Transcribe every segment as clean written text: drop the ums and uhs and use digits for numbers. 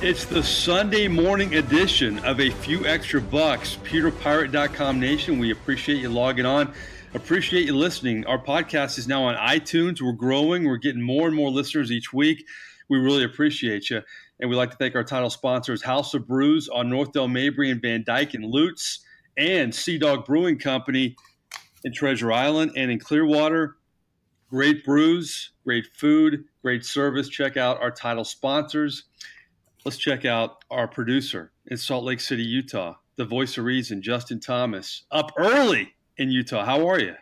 It's the Sunday morning edition of a Few Extra Bucs. PeterPirate.com Nation, we appreciate you logging on. Appreciate you listening. Our podcast is now on iTunes. We're growing. We're getting more and more listeners each week. We really appreciate you. And we'd like to thank our title sponsors, House of Brews on North Del Mabry and Van Dyke and Lutz, and Sea Dog Brewing Company in Treasure Island and in Clearwater. Great brews, great food, great service. Check out our title sponsors. Let's check out our producer in Salt Lake City, Utah, the voice of reason, Justin Thomas, up early in Utah. How are you?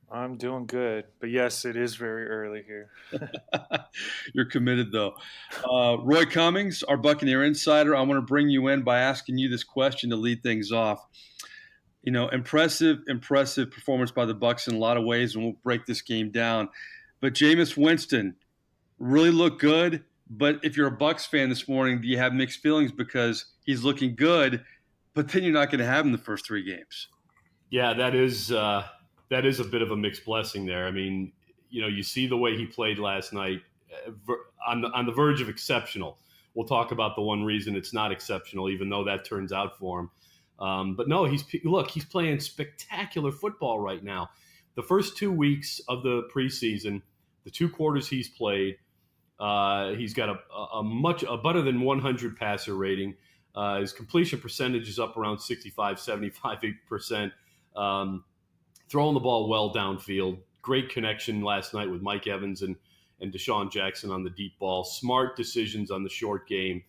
I'm doing good, but yes, it is very early here. You're committed, though. Roy Cummings, our Buccaneer insider, I want to bring you in by asking you this question to lead things off. You know, impressive performance by the Bucs in a lot of ways, and we'll break this game down. But Jameis Winston really looked good. But if you're a Bucs fan this morning, do you have mixed feelings because he's looking good, but then you're not going to have him the first three games? Yeah, that is a bit of a mixed blessing there. I mean, you know, you see the way he played last night on the verge of exceptional. We'll talk about the one reason it's not exceptional, even though that turns out for him. But no, he's playing spectacular football right now. The first 2 weeks of the preseason, the two quarters he's played, he's got a better than 100 passer rating. His completion percentage is up around 65, 75, 8%. Throwing the ball well downfield. Great connection last night with Mike Evans and Deshaun Jackson on the deep ball. Smart decisions on the short game.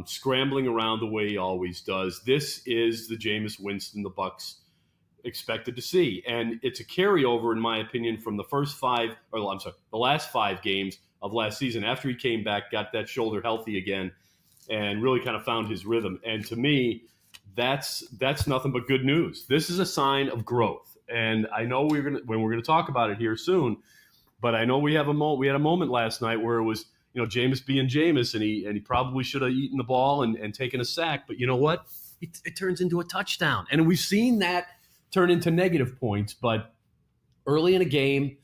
Scrambling around the way he always does. This is the Jameis Winston the Bucs expected to see. And it's a carryover, in my opinion, from the last 5 games of last season after he came back, got that shoulder healthy again, and really kind of found his rhythm. And to me, that's nothing but good news. This is a sign of growth. And I know we're gonna talk about it here soon, but I know we had a moment last night where it was, you know, Jameis being Jameis, and he probably should have eaten the ball and taken a sack. But you know what? It turns into a touchdown. And we've seen that turn into negative points. But early in a game,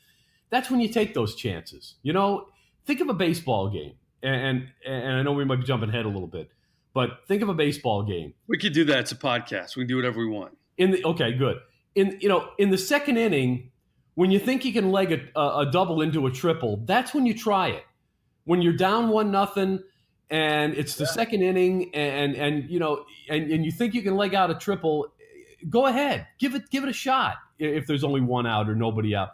that's when you take those chances. You know, think of a baseball game. And I know we might be jumping ahead a little bit, but think of a baseball game. We could do that. It's a podcast. We can do whatever we want. Okay, good. In the second inning, when you think you can leg a double into a triple, that's when you try it. When you're down 1-0 and it's the second inning and you think you can leg out a triple, go ahead. Give it a shot if there's only one out or nobody out.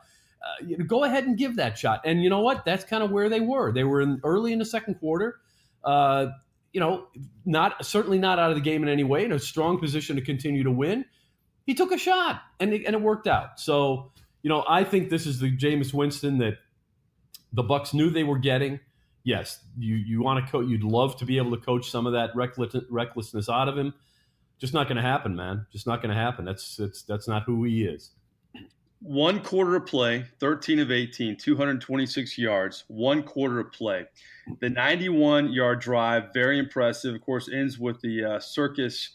Go ahead and give that shot. And you know what? That's kind of where they were. They were early in the second quarter. Certainly not out of the game in any way, in a strong position to continue to win. He took a shot and it worked out. So, you know, I think this is the Jameis Winston that the Bucs knew they were getting. Yes, you want to coach. You'd love to be able to coach some of that recklessness out of him. Just not going to happen, man. Just not going to happen. That's not who he is. 1 quarter of play, 13 of 18, 226 yards, 1 quarter of play. The 91-yard drive, very impressive. Of course, ends with the circus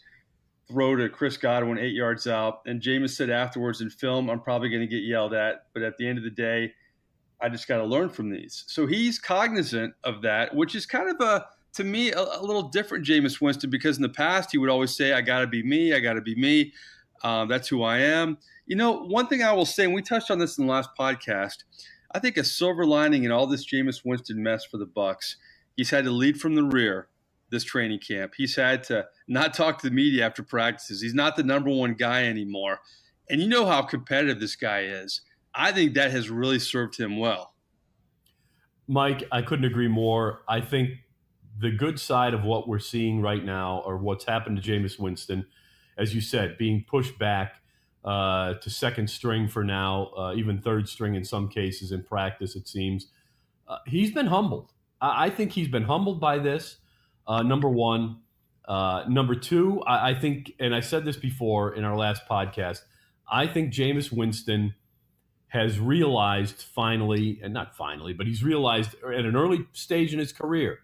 throw to Chris Godwin 8 yards out. And Jameis said afterwards in film, I'm probably going to get yelled at, but at the end of the day, I just got to learn from these. So he's cognizant of that, which is kind of to me, a little different Jameis Winston, because in the past he would always say, I got to be me. I got to be me. That's who I am. You know, one thing I will say, and we touched on this in the last podcast, I think a silver lining in all this Jameis Winston mess for the Bucs, he's had to lead from the rear this training camp. He's had to not talk to the media after practices. He's not the number one guy anymore. And you know how competitive this guy is. I think that has really served him well. Mike, I couldn't agree more. I think the good side of what we're seeing right now, or what's happened to Jameis Winston, as you said, being pushed back to second string for now, even third string in some cases in practice, it seems. He's been humbled. I think he's been humbled by this, number one. Number two, I think, and I said this before in our last podcast, I think Jameis Winston has realized finally, and not finally, but he's realized at an early stage in his career,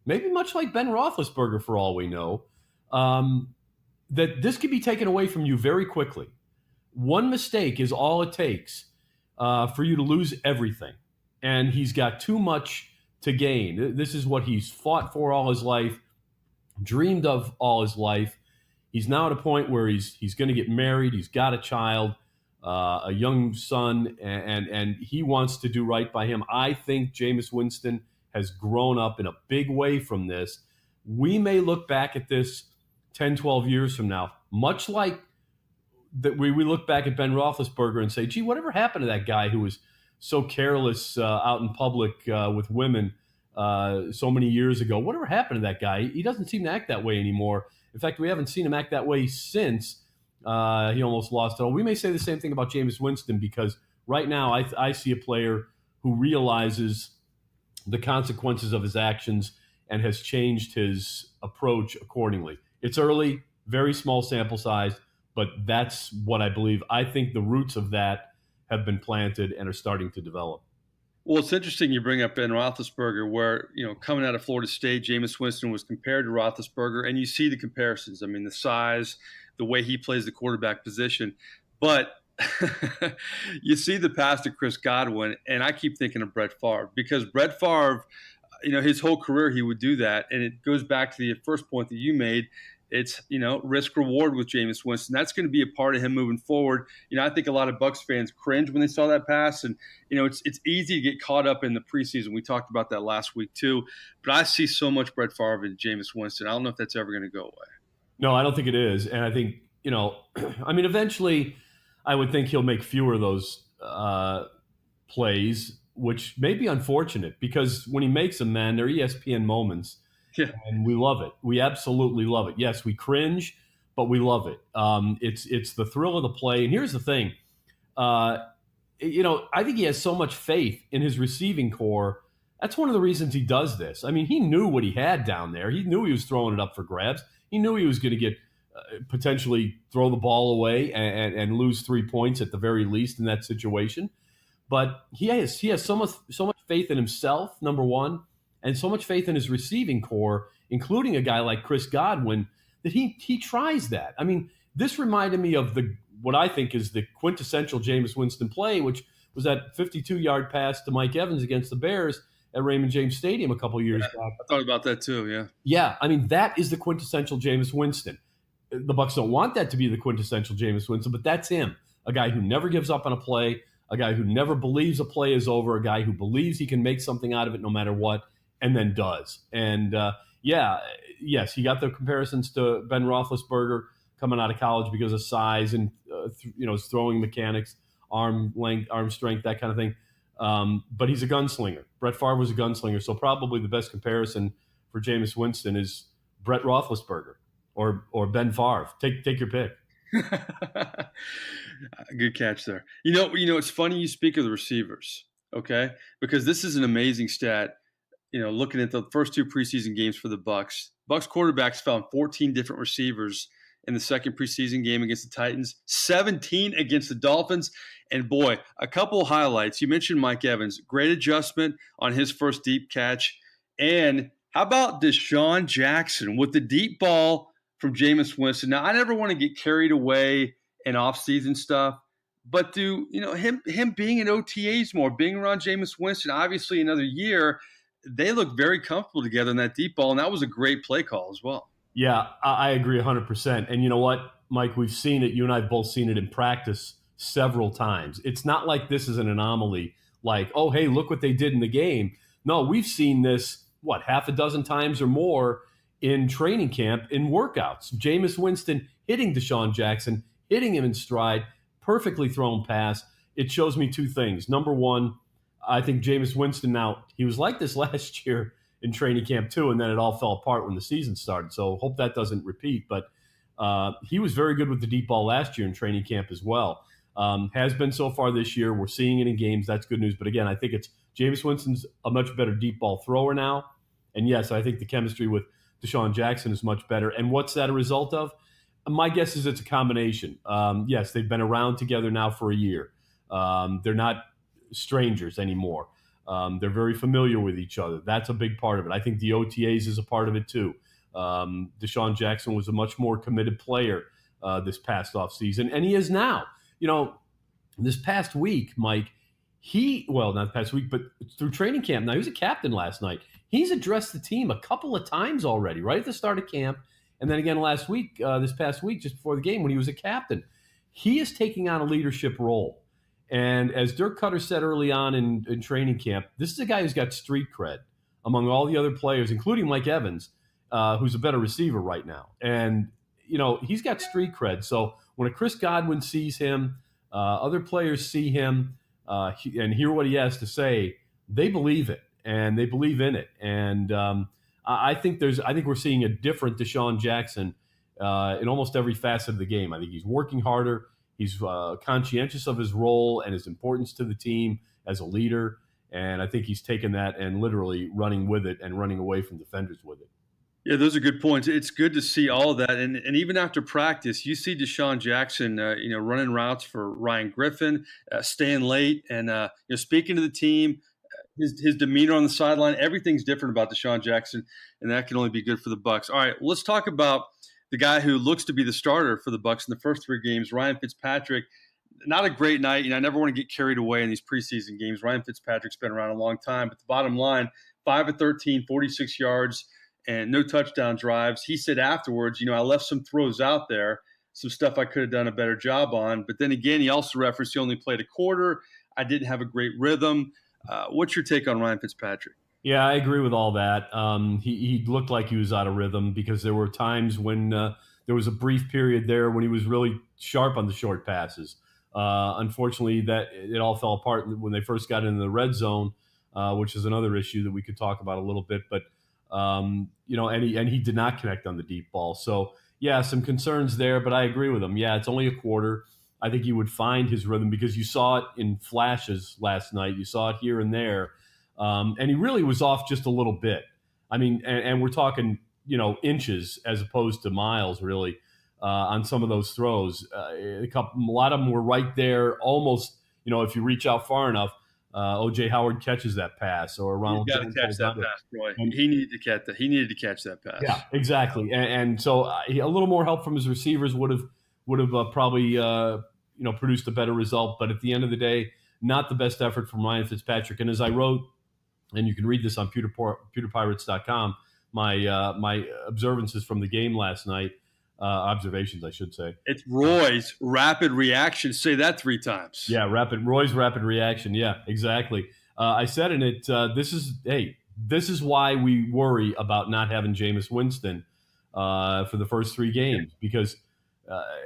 maybe much like Ben Roethlisberger for all we know, that this could be taken away from you very quickly. One mistake is all it takes for you to lose everything. And he's got too much to gain. This is what he's fought for all his life. dreamed of all his life. He's now at a point where he's going to get married. He's got a child, a young son, and he wants to do right by him. I think Jameis Winston has grown up in a big way from this. We may look back at this 10, 12 years from now, much like that we look back at Ben Roethlisberger and say, gee, whatever happened to that guy who was so careless out in public with women so many years ago? Whatever happened to that guy? He doesn't seem to act that way anymore. In fact, we haven't seen him act that way since he almost lost it all. We may say the same thing about Jameis Winston, because right now I see a player who realizes the consequences of his actions and has changed his approach accordingly. It's early, very small sample size, but that's what I believe. I think the roots of that have been planted and are starting to develop. Well, it's interesting you bring up Ben Roethlisberger, where, coming out of Florida State, Jameis Winston was compared to Roethlisberger, and you see the comparisons. I mean, the size, the way he plays the quarterback position. But you see the pass to Chris Godwin, and I keep thinking of Brett Favre, because Brett Favre, his whole career he would do that. And it goes back to the first point that you made. It's, risk reward with Jameis Winston. That's going to be a part of him moving forward. I think a lot of Bucs fans cringe when they saw that pass. And, it's easy to get caught up in the preseason. We talked about that last week too. But I see so much Brett Favre and Jameis Winston. I don't know if that's ever going to go away. No, I don't think it is. And I think, eventually I would think he'll make fewer of those plays, which may be unfortunate, because when he makes them, man, they're ESPN moments. Yeah. And we love it. We absolutely love it. Yes, we cringe, but we love it. It's the thrill of the play. And here's the thing. I think he has so much faith in his receiving core. That's one of the reasons he does this. I mean, he knew what he had down there. He knew he was throwing it up for grabs. He knew he was going to get potentially throw the ball away and lose 3 points at the very least in that situation. But he has so much faith in himself, number one, and so much faith in his receiving core, including a guy like Chris Godwin, that he tries that. I mean, this reminded me of what I think is the quintessential Jameis Winston play, which was that 52-yard pass to Mike Evans against the Bears at Raymond James Stadium a couple years back. I thought about that too, yeah. Yeah, I mean, that is the quintessential Jameis Winston. The Bucs don't want that to be the quintessential Jameis Winston, but that's him. A guy who never gives up on a play, a guy who never believes a play is over, a guy who believes he can make something out of it no matter what, and then does. And yes, he got the comparisons to Ben Roethlisberger coming out of college because of size and his throwing mechanics, arm length, arm strength, that kind of thing. But he's a gunslinger. Brett Favre was a gunslinger, so probably the best comparison for Jameis Winston is Brett Roethlisberger or Ben Favre. Take your pick. Good catch there. It's funny you speak of the receivers, okay? Because this is an amazing stat. Looking at the first two preseason games for the Bucs quarterbacks found 14 different receivers in the second preseason game against the Titans, 17 against the Dolphins. And boy, a couple of highlights. You mentioned Mike Evans, great adjustment on his first deep catch. And how about Deshaun Jackson with the deep ball from Jameis Winston? Now, I never want to get carried away in off-season stuff, but him being in OTAs more, being around Jameis Winston, obviously another year, they look very comfortable together in that deep ball, and that was a great play call as well. Yeah, I agree 100%. And you know what, Mike, we've seen it. You and I have both seen it in practice several times. It's not like this is an anomaly, like, oh, hey, look what they did in the game. No, we've seen this, half a dozen times or more in training camp, in workouts. Jameis Winston hitting Deshaun Jackson, hitting him in stride, perfectly thrown pass. It shows me two things. Number one, I think Jameis Winston, now, he was like this last year in training camp too, and then it all fell apart when the season started. So hope that doesn't repeat. But he was very good with the deep ball last year in training camp as well. Has been so far this year. We're seeing it in games. That's good news. But again, I think it's Jameis Winston's a much better deep ball thrower now. And yes, I think the chemistry with Deshaun Jackson is much better. And what's that a result of? My guess is it's a combination. Yes, they've been around together now for a year. They're not strangers anymore. They're very familiar with each other. That's a big part of it. I think the OTAs is a part of it too. Deshaun Jackson was a much more committed player this past offseason, and he is now. This past week, Mike, well, not the past week, but through training camp. Now, he was a captain last night. He's addressed the team a couple of times already, right at the start of camp. And then again last week, this past week, just before the game when he was a captain. He is taking on a leadership role. And as Dirk Cutter said early on in training camp, this is a guy who's got street cred among all the other players, including Mike Evans, who's a better receiver right now. And, he's got street cred. So when a Chris Godwin sees him, other players see him and hear what he has to say, they believe it and they believe in it. And I think we're seeing a different Deshaun Jackson in almost every facet of the game. I think he's working harder. He's conscientious of his role and his importance to the team as a leader. And I think he's taken that and literally running with it and running away from defenders with it. Yeah, those are good points. It's good to see all of that. And even after practice, you see Deshaun Jackson, running routes for Ryan Griffin, staying late, and speaking to the team. His demeanor on the sideline, everything's different about Deshaun Jackson, and that can only be good for the Bucs. All right, let's talk about the guy who looks to be the starter for the Bucs in the first 3 games, Ryan Fitzpatrick. Not a great night. I never want to get carried away in these preseason games. Ryan Fitzpatrick's been around a long time, but the bottom line, 5 of 13, 46 yards, and no touchdown drives. He said afterwards, I left some throws out there, some stuff I could have done a better job on. But then again, he also referenced he only played a quarter. I didn't have a great rhythm. What's your take on Ryan Fitzpatrick? Yeah, I agree with all that. He looked like he was out of rhythm because there were times when there was a brief period there when he was really sharp on the short passes. Unfortunately, that it all fell apart when they first got into the red zone, which is another issue that we could talk about a little bit. But and he did not connect on the deep ball. So yeah, some concerns there. But I agree with him. Yeah, it's only a quarter. I think he would find his rhythm because you saw it in flashes last night. You saw it here and there. And he really was off just a little bit. I mean, and we're talking, inches as opposed to miles, really, on some of those throws. A lot of them were right there, almost. If you reach out far enough, O.J. Howard catches that pass, or Ronald. He's got to catch that pass, Roy. He needed to catch that. He needed to catch that pass. Yeah, exactly. And so a little more help from his receivers would have probably produced a better result. But at the end of the day, not the best effort from Ryan Fitzpatrick. And as I wrote, and you can read this on pewterpirates.com, my observances from the game last night, observations, I should say. It's Roy's rapid reaction. Say that 3 times. Yeah, Roy's rapid reaction. Yeah, exactly. I said in it, this is why we worry about not having Jameis Winston for the first 3 games, because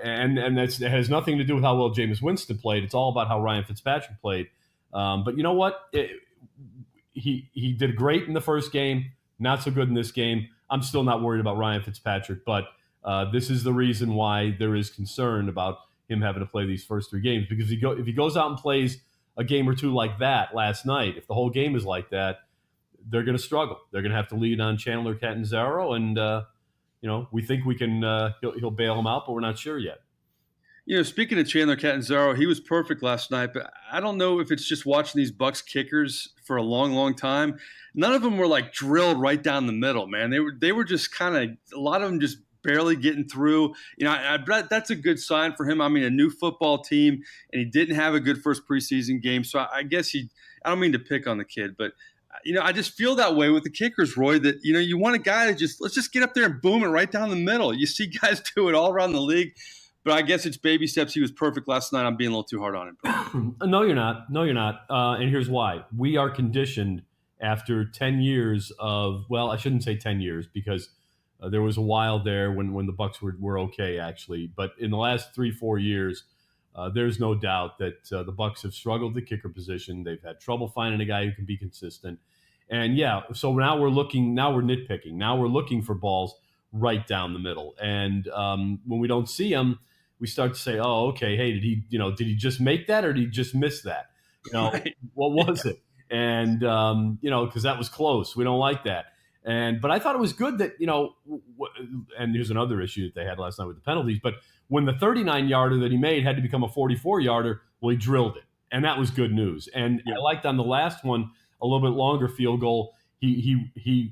and that has nothing to do with how well Jameis Winston played. It's all about how Ryan Fitzpatrick played. But you know what? He did great in the first game, not so good in this game. I'm still not worried about Ryan Fitzpatrick, but this is the reason why there is concern about him having to play these first 3 games. Because if he goes out and plays a game or 2 like that last night, if the whole game is like that, they're going to struggle. They're going to have to lean on Chandler Catanzaro, and we think we can. He'll bail him out, but we're not sure yet. Speaking of Chandler Catanzaro, he was perfect last night, but I don't know if it's just watching these Bucs kickers for a long, long time. None of them were like drilled right down the middle, man. They were just kind of, a lot of them just barely getting through. I bet that's a good sign for him. I mean, a new football team, and he didn't have a good first preseason game. So I guess I don't mean to pick on the kid, but I just feel that way with the kickers, Roy, that, you want a guy to let's just get up there and boom it right down the middle. You see guys do it all around the league. But I guess it's baby steps. He was perfect last night. I'm being a little too hard on him. No, you're not. And here's why. We are conditioned after 10 years of, well, I shouldn't say 10 years because there was a while there when the Bucs were okay, actually. But in the last 3-4 years, there's no doubt that the Bucs have struggled the kicker position. They've had trouble finding a guy who can be consistent. And, so now we're nitpicking. Now we're looking for balls right down the middle. And when we don't see them, we start to say, oh, okay, hey, did he just make that or did he just miss that? Right. What was it? And, because that was close. We don't like that. But I thought it was good that, and here's another issue that they had last night with the penalties, but when the 39-yarder that he made had to become a 44-yarder, well, he drilled it. And that was good news. And I liked on the last one, a little bit longer field goal, he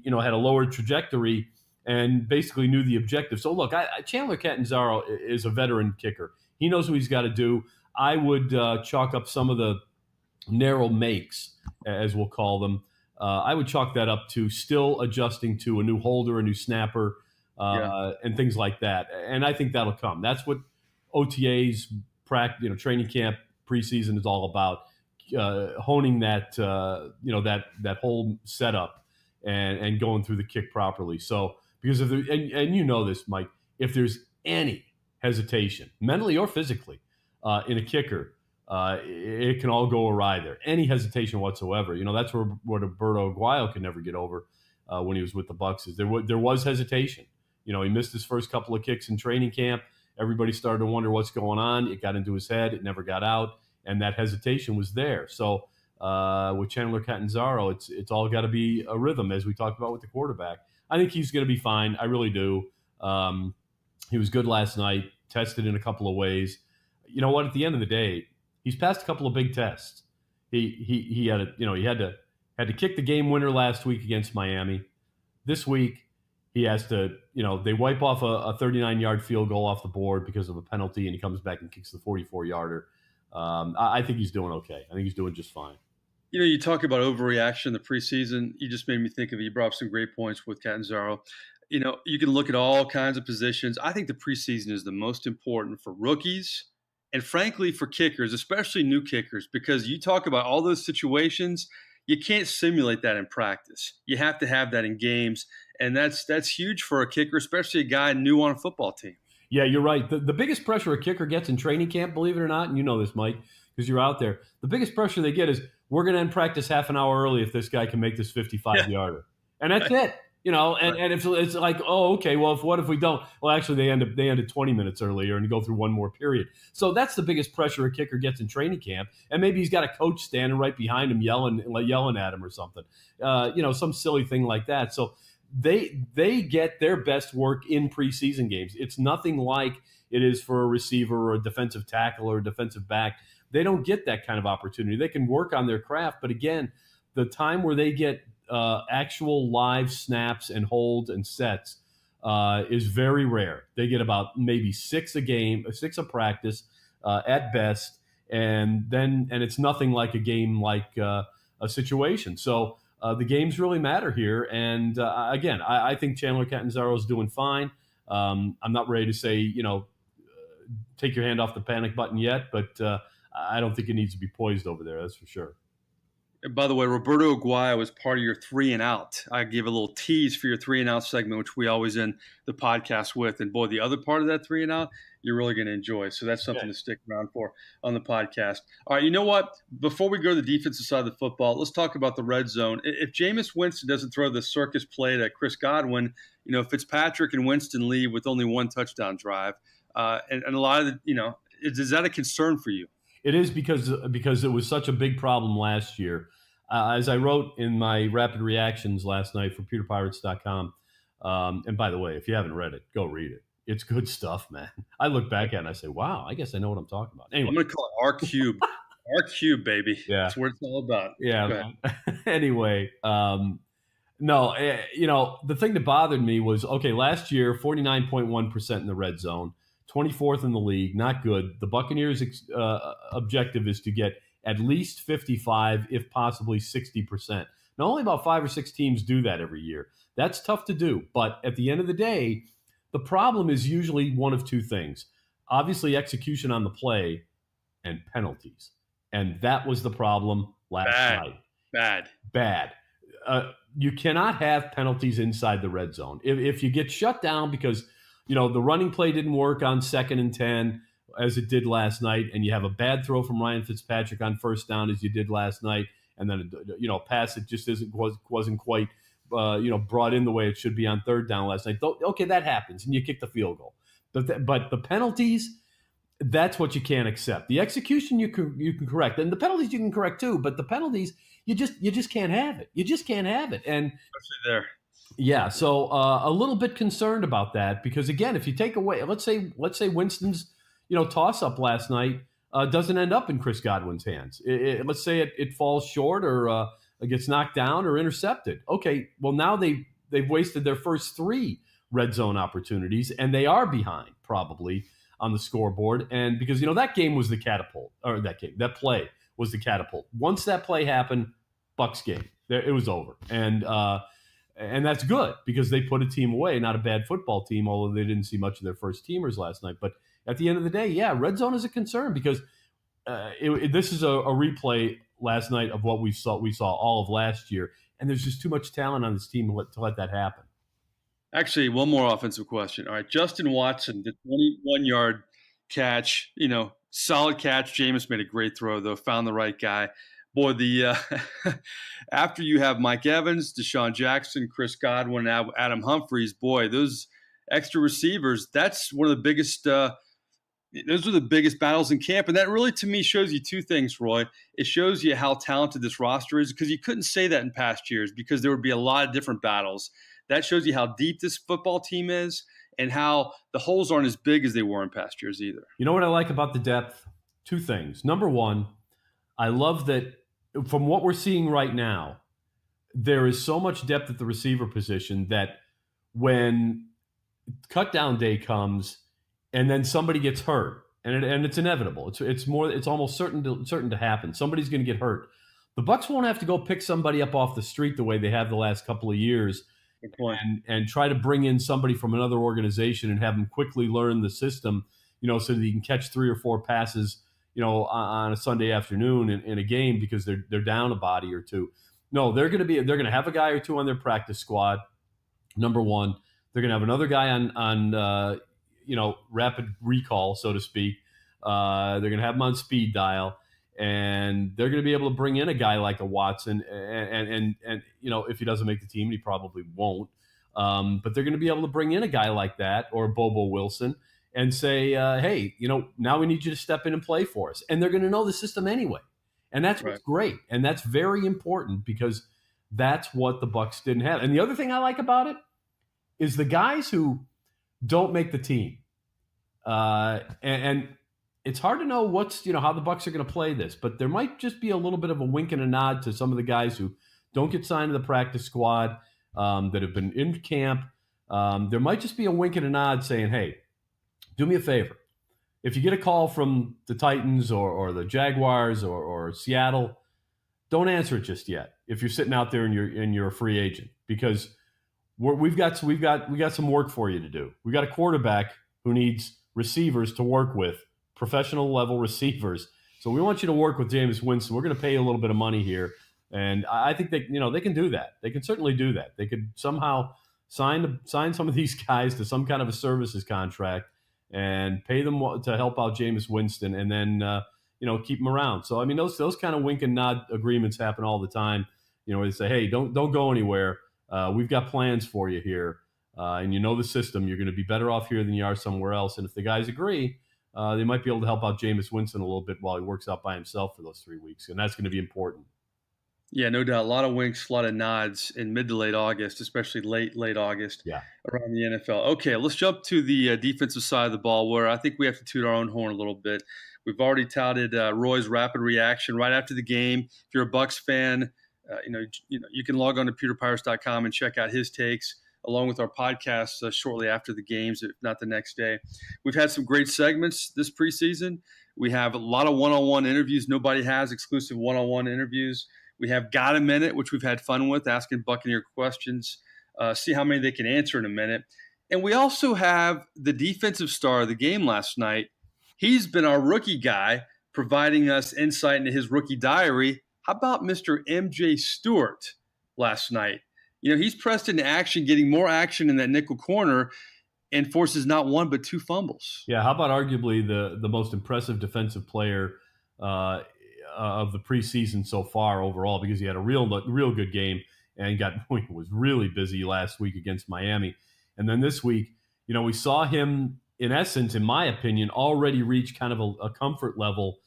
had a lower trajectory and basically knew the objective. So, look, Chandler Catanzaro is a veteran kicker. He knows what he's got to do. I would chalk up some of the narrow makes, as we'll call them, I would chalk that up to still adjusting to a new holder, a new snapper, and things like that. And I think that'll come. That's what OTAs, training camp, preseason is all about. Honing that that whole setup and going through the kick properly. So because if there, and you know this, Mike, if there's any hesitation, mentally or physically, in a kicker, it can all go awry there. Any hesitation whatsoever. That's where Roberto Aguayo could never get over when he was with the Bucs. Is there was hesitation. He missed his first couple of kicks in training camp. Everybody started to wonder what's going on. It got into his head. It never got out. And that hesitation was there. So with Chandler Catanzaro, it's all got to be a rhythm, as we talked about with the quarterback. I think he's going to be fine. I really do. He was good last night, tested in a couple of ways. You know what? At the end of the day, he's passed a couple of big tests. He had to kick the game winner last week against Miami. This week, he has to, they wipe off a 39-yard field goal off the board because of a penalty, and he comes back and kicks the 44-yarder. I think he's doing okay. I think he's doing just fine. You talk about overreaction in the preseason. You just made me think of it. You brought up some great points with Catanzaro. You can look at all kinds of positions. I think the preseason is the most important for rookies and, frankly, for kickers, especially new kickers, because you talk about all those situations. You can't simulate that in practice. You have to have that in games, and that's huge for a kicker, especially a guy new on a football team. Yeah, you're right. The biggest pressure a kicker gets in training camp, believe it or not, and you know this, Mike, because you're out there, the biggest pressure they get is, we're going to end practice half an hour early if this guy can make this 55-yarder. And that's it. And if it's like, oh, okay, well, what if we don't? Well, actually, they ended 20 minutes earlier and go through one more period. So that's the biggest pressure a kicker gets in training camp. And maybe he's got a coach standing right behind him yelling at him or something, some silly thing like that. So they get their best work in preseason games. It's nothing like it is for a receiver or a defensive tackle or a defensive back. They don't get that kind of opportunity. They can work on their craft, but again, the time where they get actual live snaps and holds and sets is very rare. They get about maybe 6 a game, 6 a practice at best, and it's nothing like a game like a situation. So the games really matter here. And again, I think Chandler Catanzaro is doing fine. I'm not ready to say, take your hand off the panic button yet, but I don't think it needs to be poised over there. That's for sure. And by the way, Roberto Aguayo was part of your 3 and Out. I gave a little tease for your 3 and Out segment, which we always end the podcast with. And boy, the other part of that 3 and Out, you're really going to enjoy. So that's something to stick around for on the podcast. All right, you know what? Before we go to the defensive side of the football, let's talk about the red zone. If Jameis Winston doesn't throw the circus play to Chris Godwin, Fitzpatrick and Winston leave with only 1 touchdown drive. And a lot of the, is that a concern for you? It is because it was such a big problem last year. As I wrote in my rapid reactions last night for PewterPirates.com, and by the way, if you haven't read it, go read it. It's good stuff, man. I look back at it and I say, wow, I guess I know what I'm talking about. Anyway. I'm going to call it R-Cube. R-Cube, baby. Yeah. That's what it's all about. Yeah. Anyway, no, the thing that bothered me was, okay, last year, 49.1% in the red zone. 24th in the league, not good. The Buccaneers' objective is to get at least 55, if possibly 60%. Now, only about 5 or 6 teams do that every year. That's tough to do. But at the end of the day, the problem is usually one of 2 things. Obviously, execution on the play and penalties. And that was the problem last night. Bad. You cannot have penalties inside the red zone. If you get shut down because the running play didn't work on 2nd and 10 as it did last night, and you have a bad throw from Ryan Fitzpatrick on 1st down as you did last night, and then a pass that just wasn't quite brought in the way it should be on 3rd down last night. Okay, that happens, and you kick the field goal. But the penalties, that's what you can't accept. The execution you can correct, and the penalties you can correct too. But the penalties, you just can't have it. You just can't have it, and especially there. Yeah, so a little bit concerned about that because again, if you take away, let's say Winston's toss up last night doesn't end up in Chris Godwin's hands. Let's say it falls short or it gets knocked down or intercepted. Okay, well now they've wasted their first 3 red zone opportunities and they are behind probably on the scoreboard. And because that game was the catapult, or that play was the catapult. Once that play happened, Bucs game. It was over. And that's good because they put a team away, not a bad football team, although they didn't see much of their first teamers last night. But at the end of the day, yeah, red zone is a concern because this is a replay last night of what we saw all of last year, and there's just too much talent on this team to let that happen. Actually, one more offensive question. All right, Justin Watson, the 21-yard catch, solid catch. Jameis made a great throw, though, found the right guy. Boy, after you have Mike Evans, Deshaun Jackson, Chris Godwin, Adam Humphries, boy, those extra receivers, that's one of the biggest those are the biggest battles in camp. And that really, to me, shows you two things, Roy. It shows you how talented this roster is, because you couldn't say that in past years because there would be a lot of different battles. That shows you how deep this football team is and how the holes aren't as big as they were in past years either. You know what I like about the depth? Two things. Number one, I love that from what we're seeing right now, there is so much depth at the receiver position that when cut down day comes and then somebody gets hurt, and it's inevitable. It's almost certain to happen. Somebody's going to get hurt. The Bucs won't have to go pick somebody up off the street the way they have the last couple of years and try to bring in somebody from another organization and have them quickly learn the system, so that he can catch 3 or 4 passes, on a Sunday afternoon in a game because they're down a body or two. No, they're going to have a guy or two on their practice squad. Number one, they're going to have another guy on rapid recall, so to speak. They're going to have him on speed dial, and they're going to be able to bring in a guy like a Watson, and if he doesn't make the team, he probably won't. But they're going to be able to bring in a guy like that or Bobo Wilson and say, hey, now we need you to step in and play for us. And they're going to know the system anyway. And that's what's great. And that's very important because that's what the Bucs didn't have. And the other thing I like about it is the guys who don't make the team. And it's hard to know how the Bucs are going to play this, but there might just be a little bit of a wink and a nod to some of the guys who don't get signed to the practice squad that have been in camp. There might just be a wink and a nod saying, hey, do me a favor. If you get a call from the Titans or the Jaguars or Seattle, don't answer it just yet. If you're sitting out there and you're a free agent, because we've got some work for you to do. We got a quarterback who needs receivers to work with, professional level receivers. So we want you to work with Jameis Winston. We're going to pay you a little bit of money here, and I think they can do that. They can certainly do that. They could somehow sign some of these guys to some kind of a services contract and pay them to help out Jameis Winston, and then keep them around. So I mean, those kind of wink and nod agreements happen all the time. Where they say, hey, don't go anywhere. We've got plans for you here, and the system. You're going to be better off here than you are somewhere else. And if the guys agree, they might be able to help out Jameis Winston a little bit while he works out by himself for those 3 weeks, and that's going to be important. Yeah, no doubt. A lot of winks, a lot of nods in mid to late August, especially late August around the NFL. Okay, let's jump to the defensive side of the ball, where I think we have to toot our own horn a little bit. We've already touted Roy's rapid reaction right after the game. If you're a Bucs fan, you can log on to pewterpirates.com and check out his takes, along with our podcasts shortly after the games, if not the next day. We've had some great segments this preseason. We have a lot of one-on-one interviews. Nobody has exclusive one-on-one interviews. We have Got a Minute, which we've had fun with, asking Buccaneer questions, see how many they can answer in a minute. And we also have the defensive star of the game last night. He's been our rookie guy, providing us insight into his rookie diary. How about Mr. MJ Stewart last night? He's pressed into action, getting more action in that nickel corner, and forces not one but 2 fumbles. Yeah, how about arguably the most impressive defensive player of the preseason so far overall, because he had a real good game and was really busy last week against Miami. And then this week, we saw him, in essence, in my opinion, already reach kind of a comfort level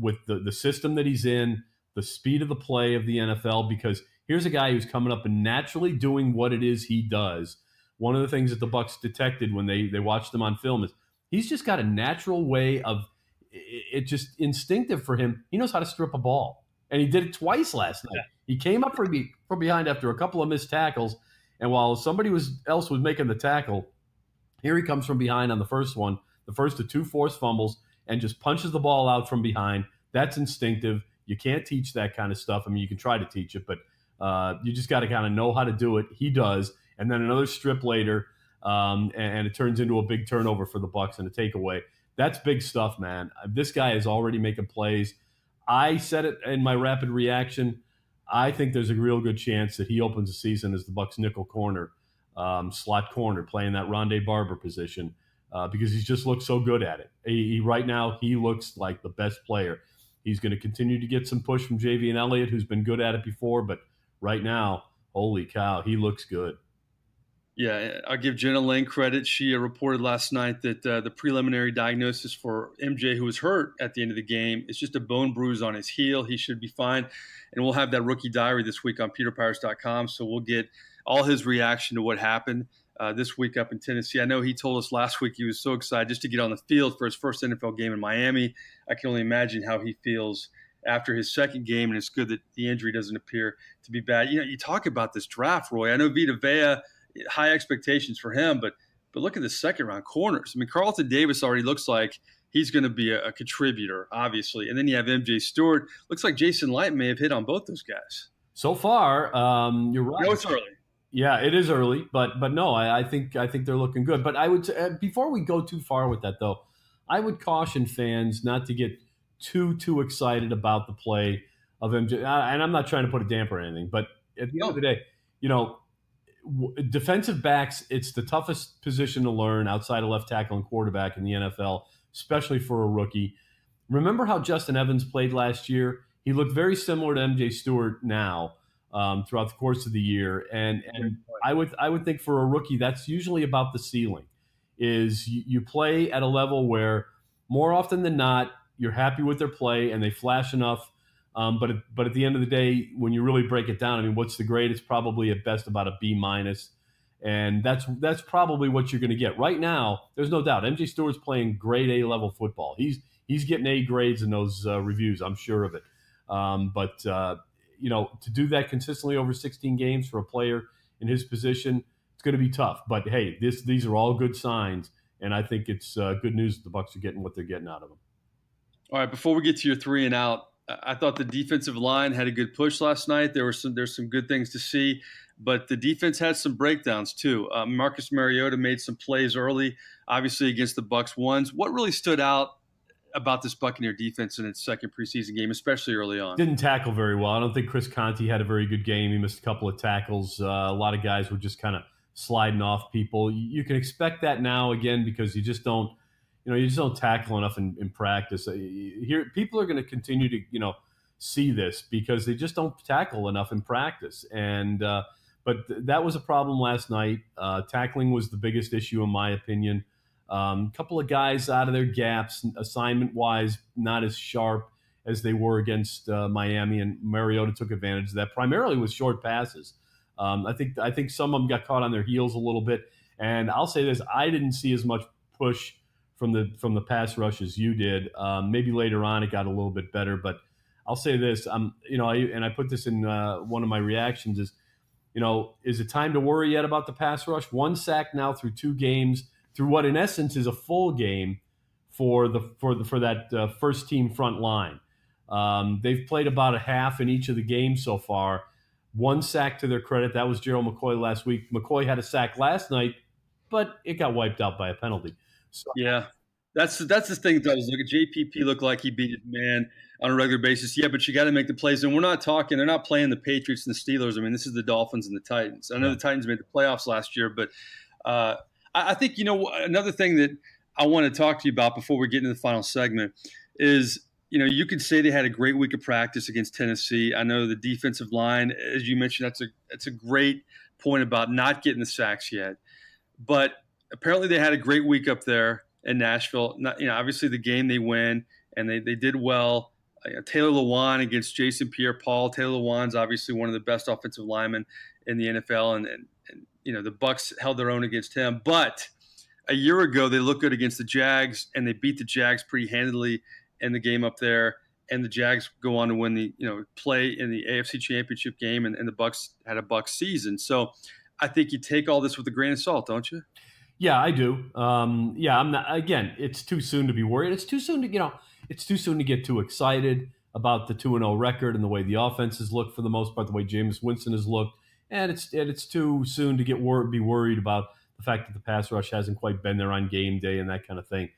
with the system that he's in, the speed of the play of the NFL, because here's a guy who's coming up and naturally doing what it is he does. One of the things that the Bucs detected when they watched him on film is he's just got a natural way of it, just instinctive for him. He knows how to strip a ball, and he did it twice last night. He came up from behind after a couple of missed tackles, and while somebody else was making the tackle, here he comes from behind on the first one, the first of 2 forced fumbles, and just punches the ball out from behind. That's instinctive. You can't teach that kind of stuff. I mean, you can try to teach it, but you just got to kind of know how to do it. He does. And then another strip later, and it turns into a big turnover for the Bucs and a takeaway. That's big stuff, man. This guy is already making plays. I said it in my rapid reaction. I think there's a real good chance that he opens the season as the Bucs nickel corner, slot corner, playing that Rondé Barber position because he's just looked so good at it. Right now, he looks like the best player. He's going to continue to get some push from Javian Elliott, who's been good at it before, but right now, holy cow, he looks good. Yeah, I'll give Jenna Lane credit. She reported last night that the preliminary diagnosis for MJ, who was hurt at the end of the game, is just a bone bruise on his heel. He should be fine. And we'll have that rookie diary this week on peterpirates.com, so we'll get all his reaction to what happened this week up in Tennessee. I know he told us last week he was so excited just to get on the field for his first NFL game in Miami. I can only imagine how he feels after his second game, and it's good that the injury doesn't appear to be bad. You know, you talk about this draft, Roy. I know Vita Vea, high expectations for him, but look at the second round corners. I mean, Carlton Davis already looks like he's going to be a contributor, obviously. And then you have MJ Stewart. Looks like Jason Light may have hit on both those guys. So far, you're right. No, it's early. Yeah, it is early, but no, I think they're looking good. But I would before we go too far with that, though, I would caution fans not to get too excited about the play of MJ. And I'm not trying to put a damper or anything, but at the end of the day, you know, defensive backs, it's the toughest position to learn outside of left tackle and quarterback in the NFL, especially for a rookie. Remember how Justin Evans played last year? He looked very similar to MJ Stewart now throughout the course of the year. And I would think for a rookie, that's usually about the ceiling, is you play at a level where more often than not, you're happy with their play and they flash enough. But at the end of the day, when you really break it down, I mean, what's the grade? It's probably at best about a B-, and that's probably what you're going to get right now. There's no doubt. MJ Stewart's playing grade A level football. He's getting A grades in those reviews. I'm sure of it. But you know, to do that consistently over 16 games for a player in his position, it's going to be tough. But hey, these are all good signs, and I think it's good news that the Bucs are getting what they're getting out of them. All right, before we get to your 3 and out, I thought the defensive line had a good push last night. There's some good things to see, but the defense had some breakdowns too. Marcus Mariota made some plays early, obviously against the Bucs ones. What really stood out about this Buccaneer defense in its second preseason game, especially early on? Didn't tackle very well. I don't think Chris Conte had a very good game. He missed a couple of tackles. A lot of guys were just kind of sliding off people. You can expect that now again because you just don't tackle enough in practice. Here, people are going to continue to, see this because they just don't tackle enough in practice. And but that was a problem last night. Tackling was the biggest issue, in my opinion. A couple of guys out of their gaps, assignment-wise, not as sharp as they were against Miami, and Mariota took advantage of that, primarily with short passes. I think some of them got caught on their heels a little bit. And I'll say this: I didn't see as much push from the pass rush as you did. Maybe later on it got a little bit better, but I'll say this: I put this in one of my reactions is it time to worry yet about the pass rush? 1 sack now through 2 games, through what in essence is a full game for that first team front line. They've played about a half in each of the games so far. 1 sack to their credit. That was Gerald McCoy last week. McCoy had a sack last night, but it got wiped out by a penalty. So, yeah, that's the thing that I was looking at. JPP looked like he beat his man on a regular basis. Yeah, but you got to make the plays. And they're not playing the Patriots and the Steelers. I mean, this is the Dolphins and the Titans. I know the Titans made the playoffs last year, but I think, another thing that I want to talk to you about before we get into the final segment is, you could say they had a great week of practice against Tennessee. I know the defensive line, as you mentioned, that's a great point about not getting the sacks yet. But apparently they had a great week up there in Nashville. Obviously the game they win, and they did well. Taylor Lewan against Jason Pierre-Paul. Taylor Lewan's obviously one of the best offensive linemen in the NFL, and the Bucs held their own against him. But a year ago they looked good against the Jags, and they beat the Jags pretty handily in the game up there. And the Jags go on to win the play in the AFC Championship game, and the Bucs had a Bucs season. So I think you take all this with a grain of salt, don't you? Yeah, I do. I'm not. Again, it's too soon to be worried. It's too soon to it's too soon to get too excited about the 2-0 record and the way the offenses look for the most part, the way Jameis Winston has looked, and it's too soon to be worried about the fact that the pass rush hasn't quite been there on game day and that kind of thing.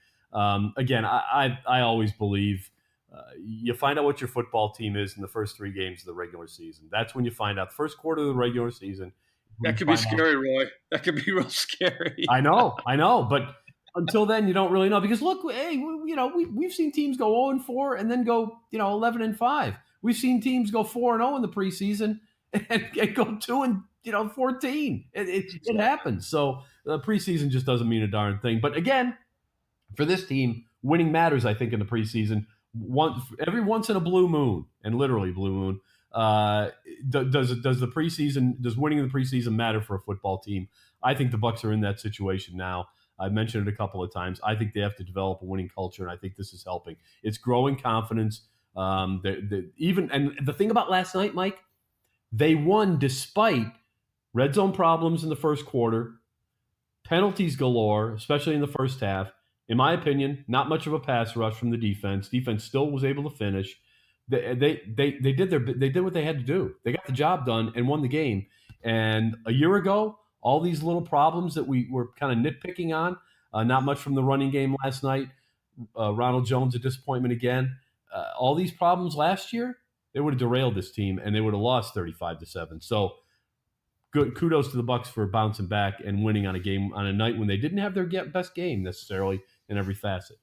Again, I always believe you find out what your football team is in the first 3 games of the regular season. That's when you find out. The first quarter of the regular season. That could be scary, Roy. That could be real scary. I know. But until then, you don't really know. Because look, hey, we've seen teams go 0-4 and then go 11-5. We've seen teams go 4-0 in the preseason and go 2-14. It happens. So the preseason just doesn't mean a darn thing. But again, for this team, winning matters. I think in the preseason, every once in a blue moon, and literally blue moon. Does winning in the preseason matter for a football team? I think the Bucs are in that situation now. I've mentioned it a couple of times. I think they have to develop a winning culture, and I think this is helping. It's growing confidence. And the thing about last night, Mike, they won despite red zone problems in the first quarter, penalties galore, especially in the first half. In my opinion, not much of a pass rush from the defense. Defense still was able to finish. They did what they had to do. They got the job done and won the game. And a year ago, all these little problems that we were kind of nitpicking on, not much from the running game last night. Ronald Jones, a disappointment again. All these problems last year, they would have derailed this team and they would have lost 35-7. So good kudos to the Bucs for bouncing back and winning on a night when they didn't have their best game necessarily in every facet.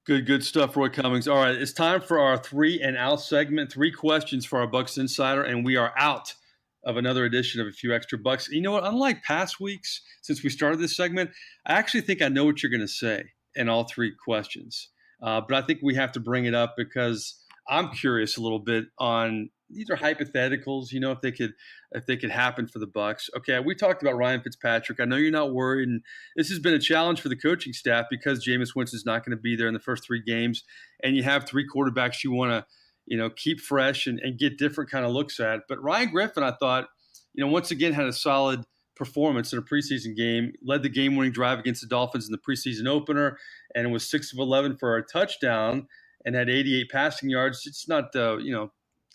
Good stuff, Roy Cummings. All right, it's time for our 3 and Out segment. 3 questions for our Bucs Insider, and we are out of another edition of A Few Extra Bucs. You know what? Unlike past weeks, since we started this segment, I actually think I know what you're going to say in all 3 questions. But I think we have to bring it up because I'm curious a little bit on these are hypotheticals, if they could happen for the Bucs. Okay, we talked about Ryan Fitzpatrick. I know you're not worried, and this has been a challenge for the coaching staff because Jameis Winston's not going to be there in the first 3 games, and you have 3 quarterbacks you want to, keep fresh and get different kind of looks at. But Ryan Griffin, I thought, once again had a solid performance in a preseason game, led the game-winning drive against the Dolphins in the preseason opener, and it was 6 of 11 for a touchdown and had 88 passing yards. It's not,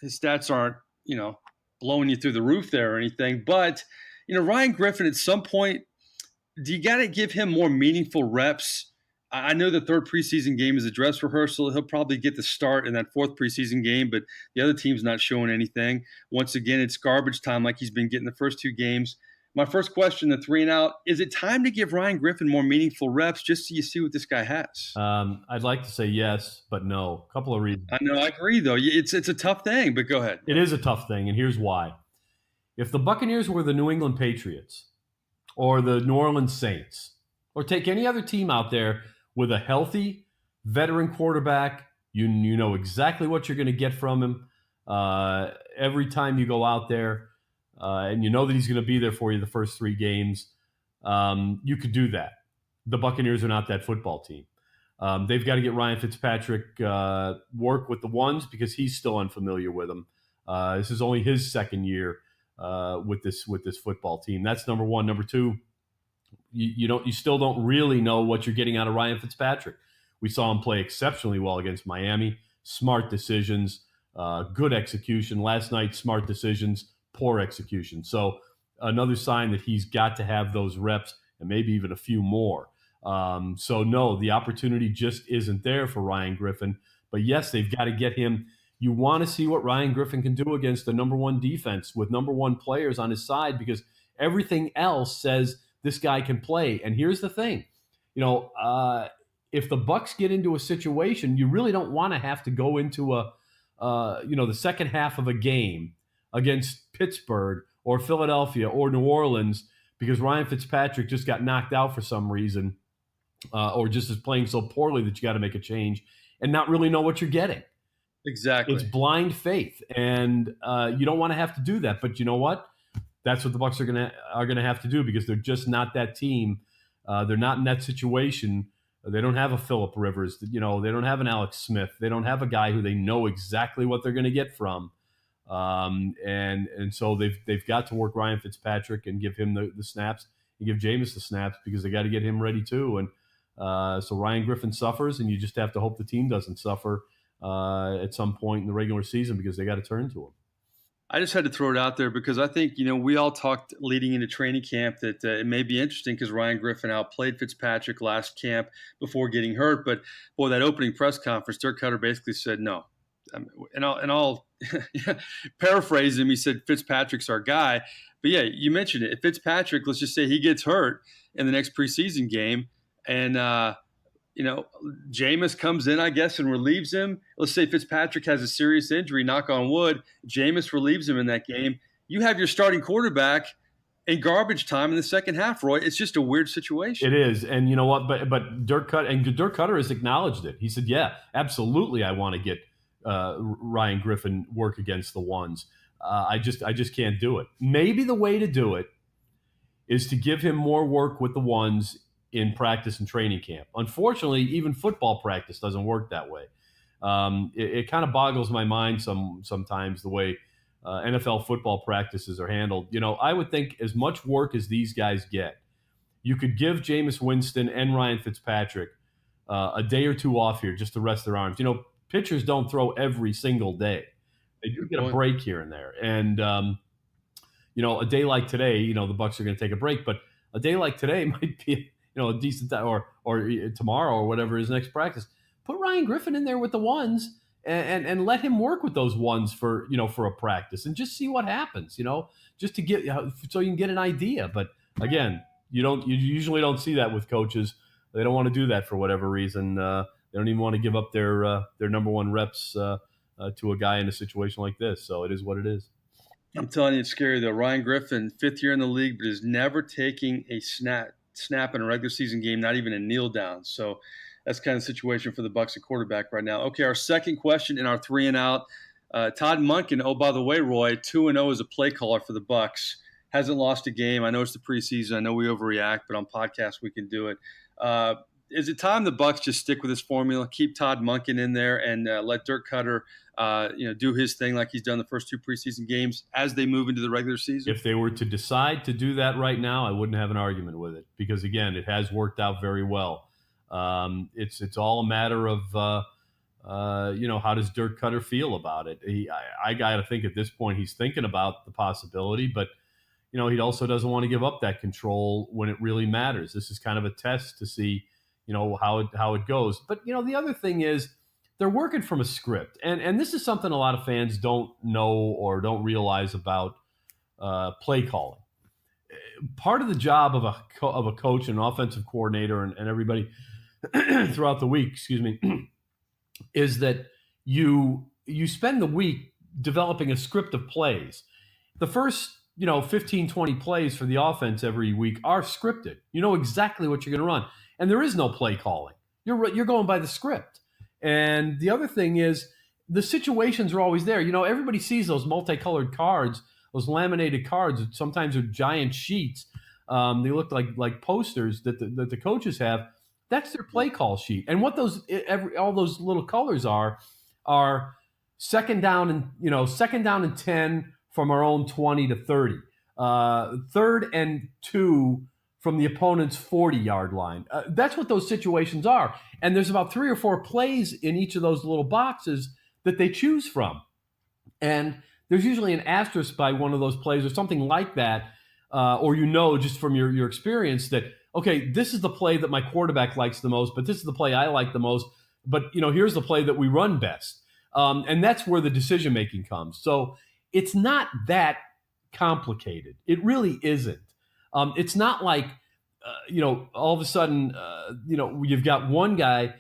his stats aren't, blowing you through the roof there or anything. But, Ryan Griffin, at some point, do you got to give him more meaningful reps? I know the 3rd preseason game is a dress rehearsal. He'll probably get the start in that 4th preseason game, but the other team's not showing anything. Once again, it's garbage time like he's been getting the first 2 games. My first question, the 3 and Out, is it time to give Ryan Griffin more meaningful reps just so you see what this guy has? I'd like to say yes, but no. A couple of reasons. I know, I agree, though. It's a tough thing, but go ahead. It is a tough thing, and here's why. If the Buccaneers were the New England Patriots or the New Orleans Saints, or take any other team out there with a healthy veteran quarterback, you know exactly what you're going to get from him every time you go out there. And you know that he's going to be there for you the first 3 games, you could do that. The Buccaneers are not that football team. They've got to get Ryan Fitzpatrick work with the ones because he's still unfamiliar with them. This is only his 2nd year with this football team. That's number 1. Number 2, you still don't really know what you're getting out of Ryan Fitzpatrick. We saw him play exceptionally well against Miami. Smart decisions, good execution. Last night, smart decisions. Poor execution. So another sign that he's got to have those reps and maybe even a few more. So no, the opportunity just isn't there for Ryan Griffin. But yes, they've got to get him. You want to see what Ryan Griffin can do against the number 1 defense with number 1 players on his side because everything else says this guy can play. And here's the thing, if the Bucs get into a situation, you really don't want to have to go into the second half of a game against Pittsburgh or Philadelphia or New Orleans because Ryan Fitzpatrick just got knocked out for some reason or just is playing so poorly that you got to make a change and not really know what you're getting. Exactly. It's blind faith, and you don't want to have to do that. But you know what? That's what the Bucs are gonna have to do because they're just not that team. They're not in that situation. They don't have a Phillip Rivers. They don't have an Alex Smith. They don't have a guy who they know exactly what they're going to get from. And so they've got to work Ryan Fitzpatrick and give him the snaps and give Jameis the snaps because they got to get him ready too. And So Ryan Griffin suffers, and you just have to hope the team doesn't suffer at some point in the regular season because they got to turn to him. I just had to throw it out there because I think, we all talked leading into training camp that it may be interesting because Ryan Griffin outplayed Fitzpatrick last camp before getting hurt. But, boy, that opening press conference, Dirk Cutter basically said no. And I'll paraphrase him. He said, Fitzpatrick's our guy. But, yeah, you mentioned it. If Fitzpatrick, let's just say he gets hurt in the next preseason game and Jameis comes in, I guess, and relieves him. Let's say Fitzpatrick has a serious injury, knock on wood. Jameis relieves him in that game. You have your starting quarterback in garbage time in the second half, Roy. It's just a weird situation. It is. And you know what? But Dirk Cutter has acknowledged it. He said, yeah, absolutely, I want to get Ryan Griffin work against the ones. I just can't do it. Maybe the way to do it is to give him more work with the ones in practice and training camp. Unfortunately, even football practice doesn't work that way. It kind of boggles my mind sometimes the way NFL football practices are handled. I would think as much work as these guys get, you could give Jameis Winston and Ryan Fitzpatrick a day or two off here just to rest their arms. Pitchers don't throw every single day. They do get a break here and there. And, a day like today, the Bucs are going to take a break, but a day like today might be a decent time, or tomorrow or whatever his next practice. Put Ryan Griffin in there with the ones and let him work with those ones for a practice and just see what happens, just to get so you can get an idea. But again, you usually don't see that with coaches. They don't want to do that for whatever reason. They don't even want to give up their number one reps to a guy in a situation like this. So it is what it is. I'm telling you, it's scary though. Ryan Griffin, 5th year in the league, but is never taking a snap in a regular season game, not even a kneel down. So that's kind of the situation for the Bucs at quarterback right now. Okay, our second question in our 3 and out. Todd Monken, oh, by the way, Roy, 2-0 as a play caller for the Bucs. Hasn't lost a game. I know it's the preseason. I know we overreact, but on podcasts we can do it. Is it time the Bucs just stick with this formula, keep Todd Monken in there, and let Dirk Cutter do his thing like he's done the first 2 preseason games as they move into the regular season? If they were to decide to do that right now, I wouldn't have an argument with it because, again, it has worked out very well. It's all a matter of, how does Dirk Cutter feel about it? I got to think at this point he's thinking about the possibility, but, he also doesn't want to give up that control when it really matters. This is kind of a test to see, how it goes. But, the other thing is, they're working from a script, and this is something a lot of fans don't know or don't realize about play calling. Part of the job of a coach and an offensive coordinator and everybody throughout the week, is that you spend the week developing a script of plays. The first 15, 20 plays for the offense every week are scripted. You know exactly what you're going to run, and there is no play calling. You're going by the script. And the other thing is the situations are always there. Everybody sees those multicolored cards, those laminated cards. Sometimes they're giant sheets. They look like posters that the coaches have. That's their play call sheet. And what all those little colors are second down and 10 from our own 20 to 30. 3rd and 2 from the opponent's 40-yard line. That's what those situations are. And there's about 3 or 4 plays in each of those little boxes that they choose from. And there's usually an asterisk by one of those plays or something like that, or just from your experience that, okay, this is the play that my quarterback likes the most, but this is the play I like the most. But, here's the play that we run best. And that's where the decision-making comes. So it's not that complicated. It really isn't. It's not like, all of a sudden, you've got one guy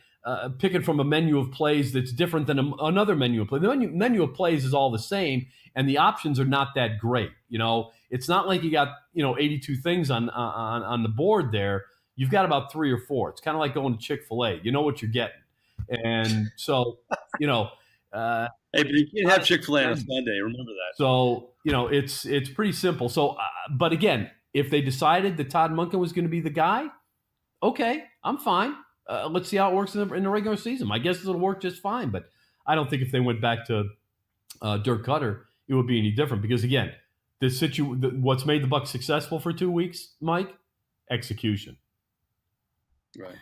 picking from a menu of plays that's different than another menu of plays. The menu of plays is all the same, and the options are not that great. It's not like you got 82 things on the board there. You've got about 3 or 4. It's kind of like going to Chick-fil-A. You know what you're getting, and so hey, but you can't have Chick-fil-A on a Sunday. Remember that. So it's pretty simple. So, but again, if they decided that Todd Monken was going to be the guy, okay, I'm fine. Let's see how it works in the regular season. I guess it'll work just fine, but I don't think if they went back to Dirk Cutter, it would be any different. Because again, what's made the Bucs successful for 2 weeks, Mike? Execution. Right.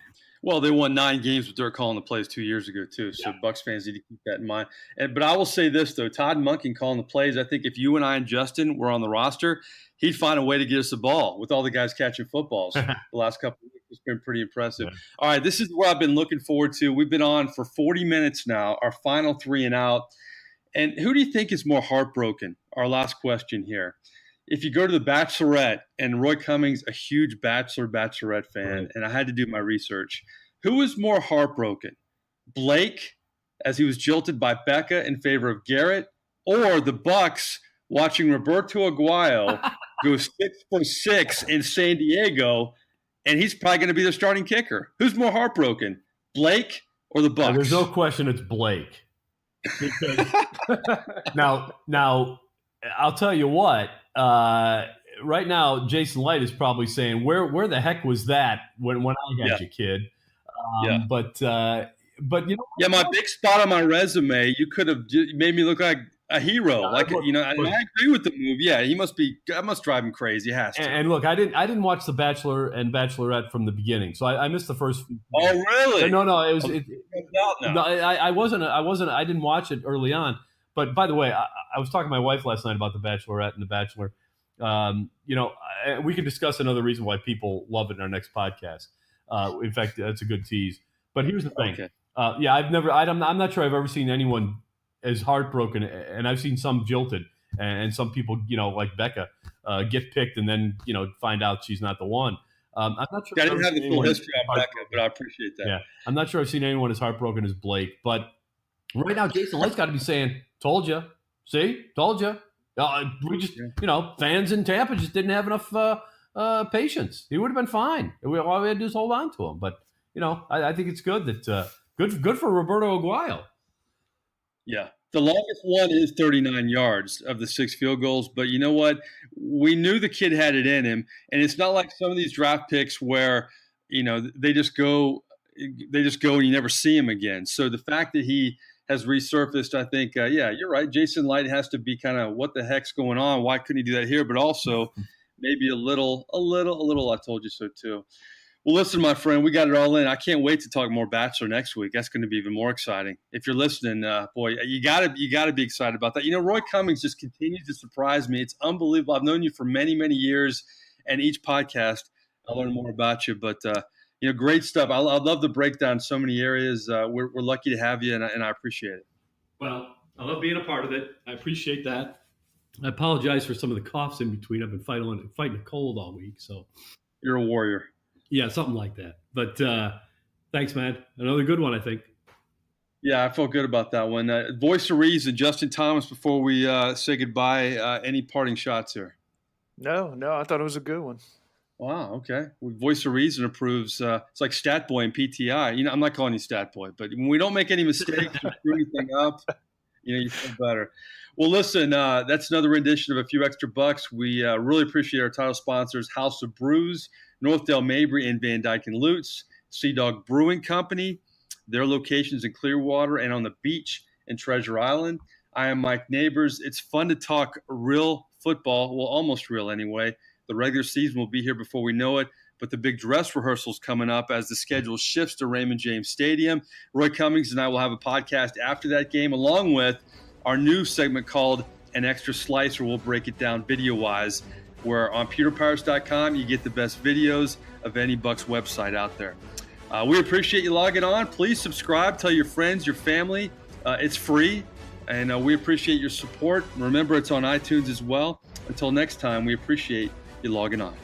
Well, they won 9 games with Dirk calling the plays 2 years ago too. So Bucs fans need to keep that in mind. But I will say this though, Todd Monken calling the plays. I think if you and I and Justin were on the roster, he'd find a way to get us the ball with all the guys catching footballs the last couple of weeks. It's been pretty impressive. Yeah. All right, this is what I've been looking forward to. We've been on for 40 minutes now, our final 3 and out. And who do you think is more heartbroken? Our last question here. If you go to the Bachelorette, and Roy Cummings, a huge Bachelorette fan, right, and I had to do my research, who is more heartbroken? Blake, as he was jilted by Becca in favor of Garrett, or the Bucs watching Roberto Aguayo go 6 for 6 in San Diego, and he's probably going to be their starting kicker? Who's more heartbroken, Blake or the Bucs? There's no question it's Blake. Because now, I'll tell you what. Right now, Jason Light is probably saying, "Where the heck was that when I had you, kid?" But you know, my big spot on my resume, you could have made me look like a hero. I agree with the move. Yeah, that must drive him crazy. He has to. And look, I didn't watch The Bachelor and Bachelorette from the beginning, so I missed the first. Oh, really? No, I didn't watch it early on. But by the way, I was talking to my wife last night about The Bachelorette and The Bachelor. We can discuss another reason why people love it in our next podcast. In fact, that's a good tease. But here's the thing. Okay. I'm not sure I've ever seen anyone as heartbroken, and I've seen some jilted, and some people, like Becca, get picked and then, find out she's not the one. I'm not sure. I didn't have the full history of Becca, but I appreciate that. Yeah, I'm not sure I've seen anyone as heartbroken as Blake. But right now, Jason Light's got to be saying, "Told you, see, told you." We just, fans in Tampa just didn't have enough patience. He would have been fine. All we had to do is hold on to him. But I think it's good that good for Roberto Aguayo. Yeah, the longest one is 39 yards of the 6 field goals. But you know what? We knew the kid had it in him, and it's not like some of these draft picks where they just go and you never see him again. So the fact that he has resurfaced, I think, you're right. Jason Light has to be kind of, what the heck's going on? Why couldn't he do that here? But also maybe a little, I told you so too. Well, listen, my friend, we got it all in. I can't wait to talk more Bachelor next week. That's going to be even more exciting. If you're listening, boy, you gotta be excited about that. Roy Cummings just continues to surprise me. It's unbelievable. I've known you for many, many years, and each podcast I learn more about you. But great stuff. I love the breakdown in so many areas. We're lucky to have you, and I appreciate it. Well, I love being a part of it. I appreciate that. I apologize for some of the coughs in between. I've been fighting a cold all week. So you're a warrior. Yeah, something like that. But thanks, man. Another good one, I think. Yeah, I felt good about that one. Voice of Reason, Justin Thomas, before we say goodbye, any parting shots here? No, I thought it was a good one. Wow, okay. Voice of Reason approves. It's like Stat Boy and PTI. I'm not calling you Stat Boy, but when we don't make any mistakes or screw anything up, you feel better. Well, listen, that's another rendition of A Few Extra Bucs. We really appreciate our title sponsors, House of Brews, Northdale Mabry and Van Dyke and Lutz, Sea Dog Brewing Company, their locations in Clearwater and on the beach in Treasure Island. I am Mike Nabors. It's fun to talk real football, well, almost real anyway. The regular season will be here before we know it, but the big dress rehearsal's coming up as the schedule shifts to Raymond James Stadium. Roy Cummings and I will have a podcast after that game, along with our new segment called An Extra Slice, where we'll break it down video-wise, where on pewterpirates.com you get the best videos of any Bucs website out there. We appreciate you logging on. Please subscribe. Tell your friends, your family. It's free, and we appreciate your support. Remember, it's on iTunes as well. Until next time, we appreciate you logging on.